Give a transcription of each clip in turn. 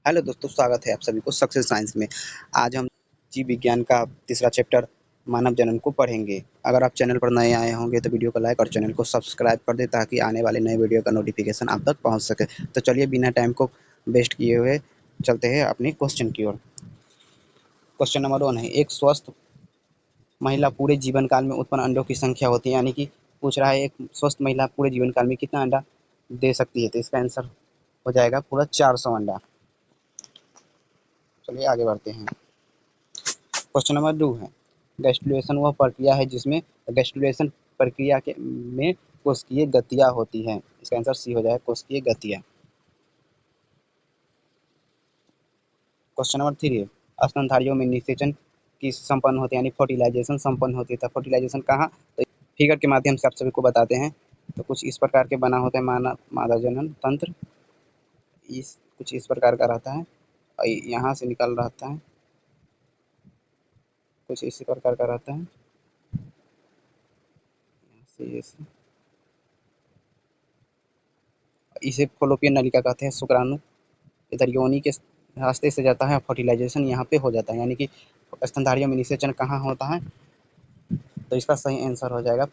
Hello दोस्तों, स्वागत है आप सभी को सक्सेस साइंस में। आज हम जीव विज्ञान का तीसरा चैप्टर मानव जनन को पढ़ेंगे। अगर आप चैनल पर नए आए होंगे तो वीडियो को लाइक और चैनल को सब्सक्राइब कर दें ताकि आने वाले नए वीडियो का नोटिफिकेशन आप तक पहुंच सके। तो चलिए बिना टाइम को वेस्ट किए हुए चलते हैं अपनी क्वेश्चन की ओर। क्वेश्चन नंबर 1 है, एक स्वस्थ महिला पूरे जीवन काल में उत्पन्न अंडों की संख्या होती है, यानी कि पूछ रहा है एक स्वस्थ महिला पूरे जीवन काल में कितना अंडा दे सकती है। तो इसका आंसर हो जाएगा पूरा 400 अंडा। चलिए आगे बढ़ते हैं। क्वेश्चन नंबर 2 है, गैस्ट्रुलेशन वह प्रक्रिया है जिसमें गैस्ट्रुलेशन प्रक्रिया के में कोशिकीय गतियाँ होती हैं। इसका आंसर सी हो जाएगा, कोशिकीय गतियाँ। क्वेश्चन नंबर 3 है, स्तनधारियों में निषेचन की संपन्न होती है, यानी फर्टिलाइजेशन संपन्न होती है। तो फर्टिलाइजेशन कहाँ, तो फिगर के माध्यम से आप सभी को बताते हैं। तो कुछ इस प्रकार के बना होता है मादा जनन तंत्र, कुछ इस प्रकार का रहता है और यहाँ से निकल रहता है, कुछ इसी प्रकार का रहता है, इसे फॉलोपियन नलिका कहते हैं। शुक्राणु इधर योनि के रास्ते से जाता है, फर्टिलाइजेशन यहाँ पे हो जाता है, यानी कि स्तनधारियों में निषेचन कहाँ होता है। तो इसका सही आंसर हो जाएगा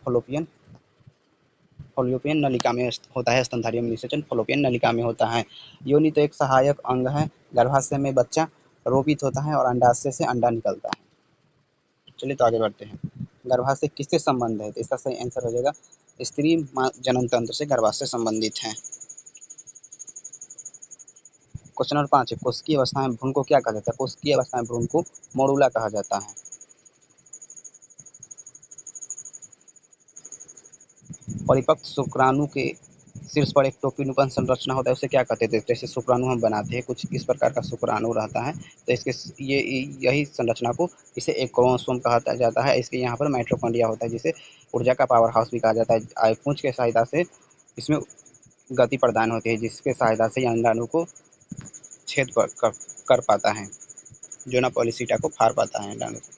फॉलोपियन नलिका में होता है। स्तनधारियों में निषेचन फॉलोपियन नलिका में होता है। योनि तो एक सहायक अंग है। गर्भाशय में बच्चा रोपित होता है और अंडाशय से अंडा निकलता है। चलिए तो आगे बढ़ते हैं। गर्भाशय किससे संबंध है, तो इसका सही आंसर हो जाएगा स्त्री जनन तंत्र से गर्भाशय संबंधित है। क्वेश्चन नंबर 5 है, कोशिकीय अवस्था में भ्रूण को क्या कहा जाता है। कोशिकीय अवस्था में भ्रूण को मोडुला कहा जाता है। परिपक्व शुक्राणु के शीर्ष पर एक टोपीनुमा संरचना होता है, उसे क्या कहते थे। जैसे शुक्राणु हम बनाते हैं, कुछ इस प्रकार का शुक्राणु रहता है, तो इसके ये यही संरचना को इसे एक क्रोमोसोम कहा जाता है। इसके यहाँ पर माइटोकॉन्ड्रिया होता है, जिसे ऊर्जा का पावर हाउस भी कहा जाता है। आयपुंज के सहायता से इसमें गति प्रदान होती है, जिसके सहायता से अंडाणु को छेद कर पाता है, जो ना पॉलिसीटा को फाड़ पाता है अंडाणु को।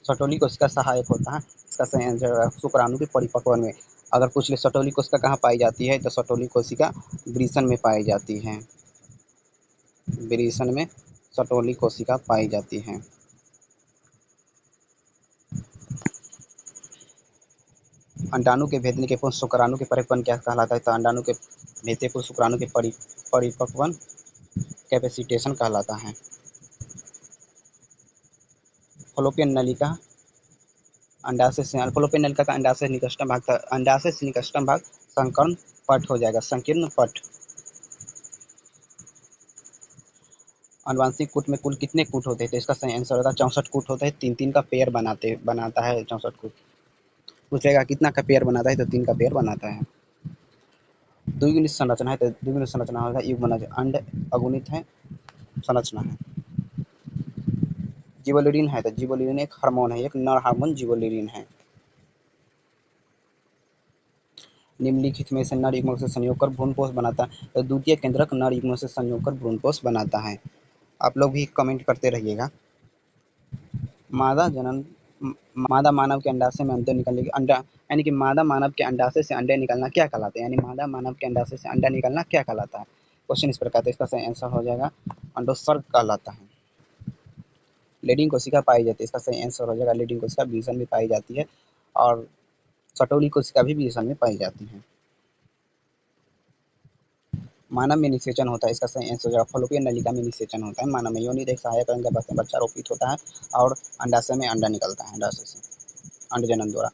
सटोली कोशिका सहायक होता है। इसका सही आंसर शुक्राणु के परिपक्वन में। अगर पूछ ले सटोली कोशिका कहाँ पाई जाती है, तो सटोली कोशिका वृषण में पाई जाती है। वृषण में सटोली कोशिका पाई जाती है। अंडाणु के भेदने के पूर्व शुक्राणु के परिपक्वन क्या कहलाता है। तो अंडाणु के भेदते पूर्व शुक्राणु के परिपक्वन कैपेसिटेशन कहलाता है। फॉलोपियन नलिका अंडाशय से फॉलोपियन नलिका का अंडाशय निकटतम भाग था, अंडाशय से निकटतम भाग संकीर्ण पट हो जाएगा, संकीर्ण पट। आनुवंशिक कूट में कुल कितने कूट होते हैं, तो इसका सही आंसर होगा 64 कूट होता है। 3-3 का पेयर बनाता है 64 कूट। पूछेगा कितना का पेयर बनाता है, तो 3 का पेयर बनाता है। द्विगुणित संरचना है, तो द्विगुणित संरचना होगा युग्मनज। अंड अगुणित है संरचना है। जिबोल्युरिन है, तो जिबोल्युरिन एक हार्मोन है, एक नर हार्मोन जिबोल्युरिन है। निम्नलिखित में से नर युग्मक से संयोग कर भ्रूणपोष बनाता है, तो द्वितीय केंद्रक नर युग्मक से संयोग कर भ्रूणपोष बनाता है। आप लोग भी कमेंट करते रहिएगा। मादा मानव के अंडाशय में अंडे निकलने की अंडा, यानी कि मादा मानव के अंडाशय से अंडे निकलना क्या कहलाता है, यानी मादा मानव के अंडाशय से अंडा निकलना क्या कहलाता है। क्वेश्चन इस प्रकार, इसका सही आंसर हो जाएगा अंडोत्सर्ग कहलाता है। लीडिंग कोशिका पाई जाती है, इसका सही आंसर हो जाएगा लीडिंग कोशिका वृषण में पाई जाती है, और सटोली कोशिका भी वृषण में पाई जाती है। मानव में निषेचन होता है, इसका सही आंसर हो जाएगा फॉलोपियन नलिका में निषेचन होता है। मानव में योनि एक सहायक अंग है, बच्चा रोपित होता है और अंडाशय में अंडा निकलता है, अंडाशय से अंडजनन द्वारा।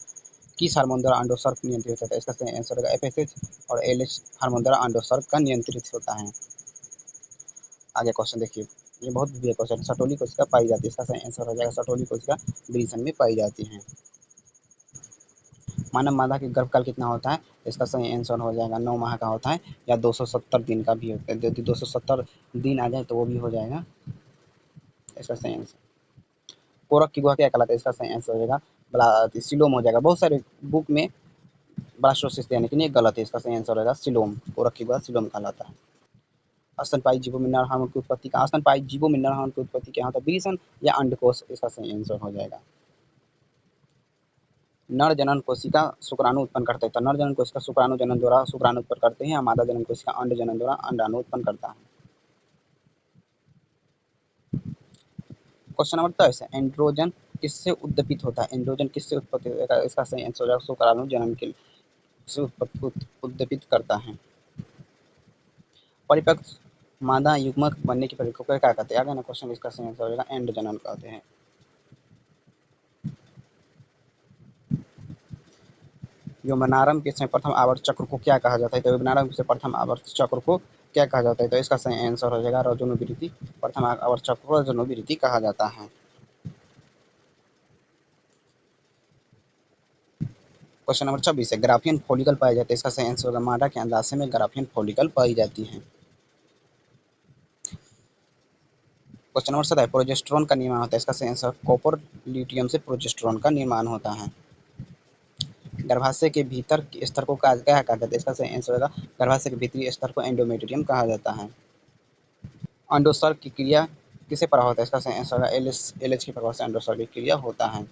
किस हार्मोन द्वारा अंडोत्सर्ग नियंत्रित होता है, इसका सही आंसर होगा एफएसएच और एलएच हार्मोन द्वारा अंडोत्सर्ग का नियंत्रित होता है। आगे क्वेश्चन देखिए, ये बहुत बढ़िया क्वेश्चन। सटोली कोशिका पाई जाती है, इसका सही आंसर हो जाएगा सटोली कोशिका वृषण में पाई जाती है। मानव मादा के गर्भकाल कितना होता है, इसका सही आंसर हो जाएगा 9 माह का होता है, या 270 दिन का भी होता है। यदि 270 दिन आ जाए तो वो भी हो जाएगा। इसका सही आंसर कोरक की गुहा क्या कहलाता है, इसका सही आंसर हो जाएगा सिलोम हो जाएगा। बहुत सारे बुक में ब्लास्टोसिस्ट यानी कि गलत है, इसका सही आंसर होगा सिलोम। कोरक की गुहा सिलोम कहलाता है। स्तनपायी जीवों में नर हार्मोन की उत्पत्ति का स्तनपायी जीवों में नर हार्मोन की उत्पत्ति क्या होता है, वृषण या अंडकोश, इसका सही आंसर हो जाएगा। नर जनन कोशिका शुक्राणु उत्पन्न करते हैं, तो नर जनन कोशिका शुक्राणु जनन द्वारा शुक्राणु उत्पन्न करते हैं, मादा जनन कोशिका अंड जनन द्वारा अंडाणु उत्पन्न करता है। क्वेश्चन नंबर 23 है, एंड्रोजन किससे उद्दीपित होता है? एंड्रोजन किससे उत्पत्ति होता है? इसका सही आंसर हो जाएगा शुक्राणु जनन के से उद्दीपित करता है। परिपक्व मादा युग्मक बनने की प्रक्रिया को क्या कहते हैं? आगे ना क्वेश्चन, इसका सही आंसर हो जाएगा एंड जनन कहते हैं। वेबनारंभ के समय प्रथम आवर्त चक्र को क्या कहा जाता है? तो वेबनारंभ से प्रथम आवर्त चक्र को क्या कहा जाता है? तो इसका सही आंसर हो जाएगा रजोनुवृत्ति। प्रथम आवर्त चक्र को रजोनुवृत्ति कहा जाता है। क्वेश्चन नंबर 26 है, ग्राफियन फॉलिकल पाई जाती है? इसका सही आंसर होगा मादा के अंडाशय में ग्राफियन फॉलिकल पाई जाती है। क्वेश्चन नंबर 27 है, प्रोजेस्टेरोन का निर्माण होता है? इसका सही आंसर कॉपर ल्यूटियम से प्रोजेस्टेरोन का निर्माण होता है। गर्भाशय के भीतर के स्तर को क्या कहते हैं? इसका सही आंसर होगा गर्भाशय के भीतरी स्तर को एंडोमेट्रियम कहा जाता है। अंडोत्सर्ग की क्रिया किसे प्रभाव होता है? इसका सही आंसर होगा एलएच के प्रभाव से अंडोत्सर्ग की क्रिया होता है।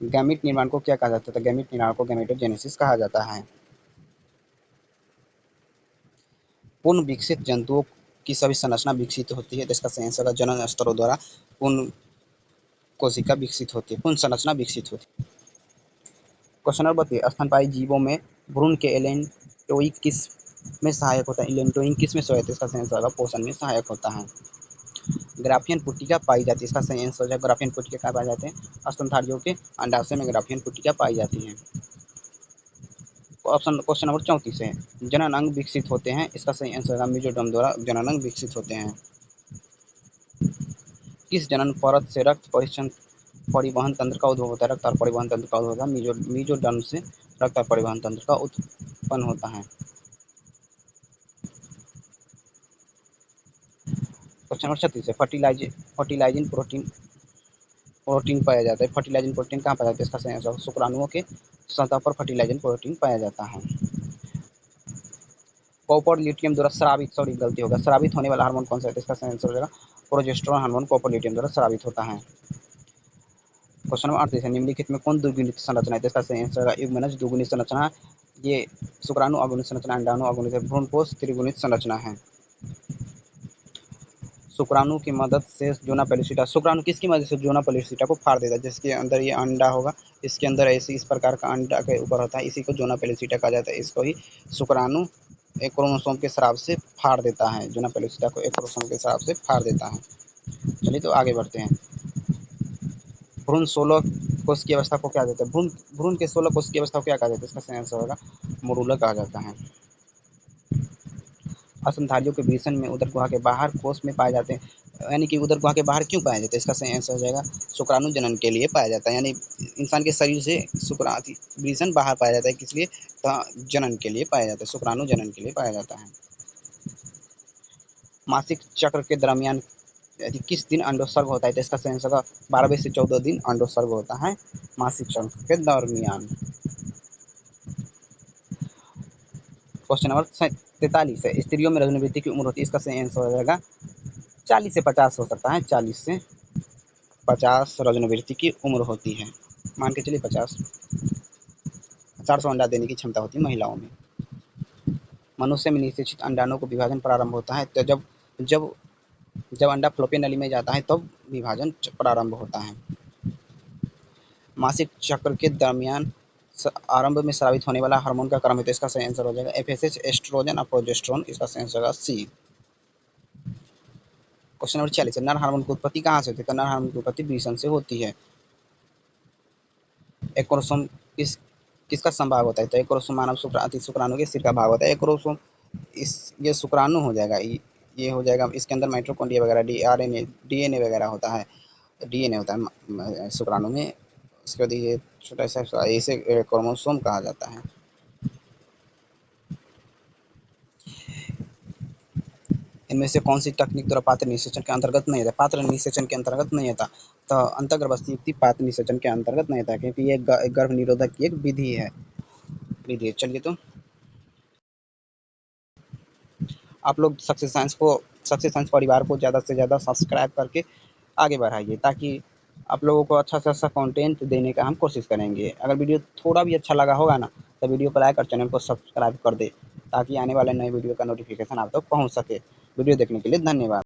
गैमीट निर्माण को क्या कहा जाता है? तो गैमीट निर्माण को गैमेटोजेनेसिस कहा जाता है। पूर्ण विकसित जंतुओं की सभी संरचना विकसित होती है, तो इसका सही आंसर होगा जनन स्तरों द्वारा पूर्ण कोशिका विकसित होती है, पूर्ण संरचना विकसित होती है। क्वेश्चन नंबर 32, स्तनपायी जीवों में भ्रूण के एलेंटोइक किस में सहायक होता है? एलेंटोइक किस में सहायक होता है? इसका सही आंसर होगा पोषण में सहायक होता है। ग्राफियन पुट्टिका पाई जाती है? इसका सही आंसर हो जाएगा ग्राफियन पुट्टिका कहाँ पाए जाते हैं? स्तनधारियों के अंडाशय में ग्राफियन पुट्टिका पाई जाती है। ऑप्शन क्वेश्चन नंबर 34 है, जनन अंग विकसित होते हैं? इसका सही आंसर होगा मेसोडर्म द्वारा जनन अंग विकसित होते हैं। किस जनन परत से रक्त परिवहन तंत्र का उद्भव होता है? रक्त और परिवहन तंत्र का उद्भव होता है मेसोडर्म से रक्त और परिवहन तंत्र का उत्पन्न होता है। क्वेश्चन नंबर 36 है, फर्टिलाइजिंग प्रोटीन पाया जाता है? फर्टिलाइजिंग प्रोटीन कहाँ पाया जाता है? इसका सही आंसर शुक्राणुओं के सतह पर फर्टिलाइजिंग प्रोटीन पाया जाता है। कॉपर ल्यूटियम द्वारा स्रावित, सॉरी गलती होगा, स्रावित होने वाला हार्मोन कौन सा है? इसका सही आंसर हो जाएगा प्रोजेस्टेरोन हार्मोन कॉपर ल्यूटियम द्वारा स्रावित होता है। क्वेश्चन नंबर 38 है, निम्नलिखित में कौन द्विगुणित संरचना है? इसका सही आंसर होगा युग्मनज द्विगुणित संरचना। ये शुक्राणु अगुणित संरचना, अंडाणु अगुणित, भ्रूणपोष त्रिगुणित संरचना है। शुक्राणु की मदद से जोना पेलुसिटा, शुक्राणु किसकी मदद से जोना पेलुसिटा को फाड़ देता है? जिसके अंदर ये अंडा होगा, इसके अंदर ऐसे इस प्रकार का अंडा के ऊपर होता है, इसी को जोना पेलुसिटा कहा जाता है। इसको ही शुक्राणु एक क्रोमोसोम के स्राव से फाड़ देता है, जोना पेलुसिटा को एक क्रोमोसोम के स्राव से फाड़ देता है। चलिए तो आगे बढ़ते हैं। भ्रूण 16 कोष की अवस्था को क्या कहते हैं? भ्रूण के 16 कोष की अवस्था को क्या कहा जाता है? इसका सही आंसर होगा मोरूला कहा जाता है। स्तनधारियों के वृषण में उदर गुहा के बाहर कोष में पाए जाते हैं, यानी कि उदर गुहा के बाहर क्यों पाया जाता है? इसका सही आंसर हो जाएगा शुक्राणु जनन के लिए पाया जाता है, यानी इंसान के शरीर से वृषण बाहर पाया जाता है, किस लिए? तो जनन के लिए पाया जाता है, शुक्राणु जनन के लिए पाया जाता है। मासिक चक्र के दरमियान यदि किस दिन अंडोत्सर्ग होता है? तो इसका सही आंसर होगा 12 से 14 दिन अंडोत्सर्ग होता है मासिक चक्र के दरमियान। क्वेश्चन नंबर 43 है, स्त्रियों में रजोनिवृत्ति की उम्र होती है? इसका सही आंसर हो जाएगा 40 से 50 हो सकता है, 40 से 50 रजोनिवृत्ति की उम्र होती है। मान के चलिए 50, 400 अंडा देने की क्षमता होती है महिलाओं में। मनुष्य में निषेचित अंडाणु को विभाजन प्रारंभ होता है, तो जब जब जब अंडा फ्लोपियन नली में जाता है तब विभाजन प्रारंभ होता है। मासिक चक्र के दरमियान आरंभ में स्रावित होने वाला हार्मोन का क्रम है? तो इसका सही आंसर हो जाएगा एफएसएच, एस्ट्रोजन और प्रोजेस्टेरोन। इसका सही आंसर होगा सी। क्वेश्चन नंबर 46 है, नर हार्मोन की उत्पत्ति कहाँ से होती है? तो नर हार्मोन की उत्पत्ति वृषण से होती है। एक क्रोमोसोम किसका संभाग होता है? तो एक क्रोमोसोम मानव शुक्राणु के सिर का भाग होता है। एक क्रोमोसोम ये शुक्राणु हो जाएगा, ये हो जाएगा, इसके अंदर माइटोकॉन्ड्रिया वगैरह डीएनए वगैरह होता है, डीएनए होता है शुक्राणु में। उसके बाद ये छोटा सा इसे क्रोमोसोम कहा जाता है। इनमें से कौन सी तकनीक द्वारा पात्र निषेचन के अंतर्गत नहीं आता? पात्र निषेचन के अंतर्गत नहीं आता, तो अंतर्गर्भस्थ युक्ति पात्र निषेचन के अंतर्गत नहीं आता, क्योंकि ये गर्भ निरोधक की एक विधि है। चलिए तो आप लोग सक्सेस साइंस परिवार को ज़्यादा से ज़्यादा सब्सक्राइब करके आगे बढ़ाइए, ताकि आप लोगों को अच्छा से अच्छा कंटेंट देने का हम कोशिश करेंगे। अगर वीडियो थोड़ा भी अच्छा लगा होगा ना, तो वीडियो को लाइक और चैनल को सब्सक्राइब कर दें, ताकि आने वाले नए वीडियो का नोटिफिकेशन आप तक पहुँच सके। वीडियो देखने के लिए धन्यवाद।